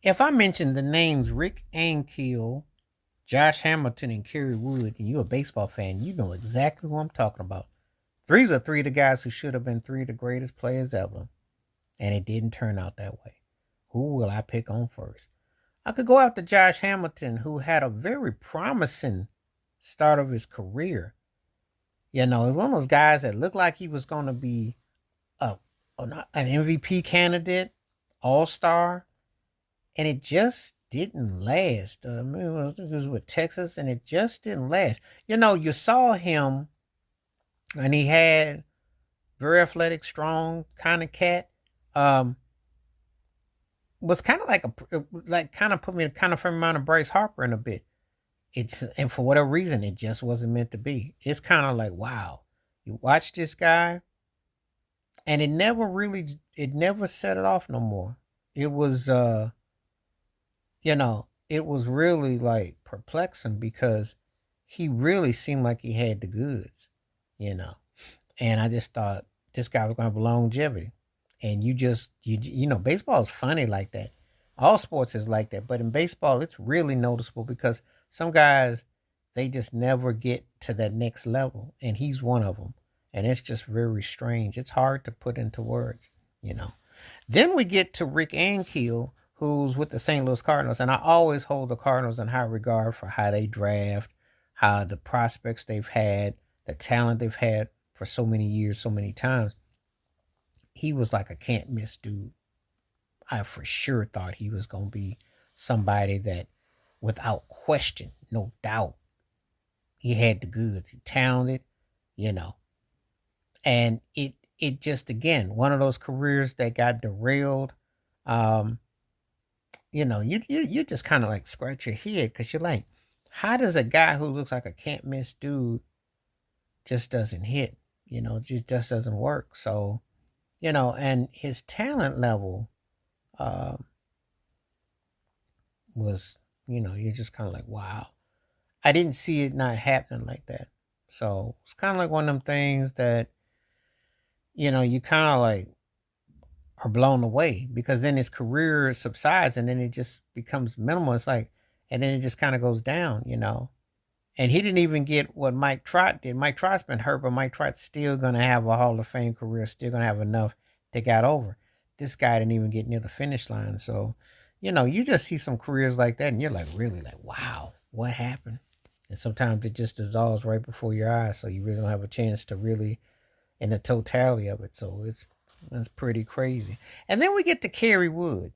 If I mention the names Rick Ankiel, Josh Hamilton, and Kerry Wood, and you're a baseball fan, you know exactly who I'm talking about. Three's are three of the guys who should have been three of the greatest players ever, and it didn't turn out that way. Who will I pick on first? I could go after Josh Hamilton, who had a very promising start of his career. You know, he's one of those guys that looked like he was going to be a, an MVP candidate, all star, and it just didn't last. I mean, it was with Texas, and it just didn't last. You know, you saw him, and he had very athletic, strong kind of cat. Um, was kind of like kind of put me kind of from mind of Bryce Harper in a bit. It's and for whatever reason, it just wasn't meant to be. It's kind of like wow, you watch this guy, and it never set it off no more. It was it was really like perplexing because he really seemed like he had the goods, you know. And I just thought this guy was going to have longevity. And baseball is funny like that. All sports is like that, but in baseball, it's really noticeable because some guys they just never get to that next level, and he's one of them. And it's just very strange. It's hard to put into words, you know. Then we get to Rick Ankiel, who's with the St. Louis Cardinals, and I always hold the Cardinals in high regard for how they draft, how the prospects they've had, the talent they've had for so many years, so many times. He was like a can't miss dude. I for sure thought he was going to be somebody that, without question, no doubt, he had the goods. He talented, you know, and it just again one of those careers that got derailed. Um, you just kind of like scratch your head because you're like, how does a guy who looks like a can't miss dude just doesn't hit? You know, just doesn't work. So and his talent level um, was, you're just kind of like, wow. I didn't see it not happening like that. So it's kind of like one of them things that, you kind of like are blown away because then his career subsides and then it just becomes minimal. It's like, and then it just kind of goes down. And he didn't even get what Mike Trott did. Mike Trott's been hurt, but Mike Trott's still going to have a Hall of Fame career, still going to have enough to get over. This guy didn't even get near the finish line. So, you just see some careers like that and you're like, really like, wow, what happened? And sometimes it just dissolves right before your eyes. So you really don't have a chance to really, in the totality of it. So it's pretty crazy. And then we get to Kerry Wood.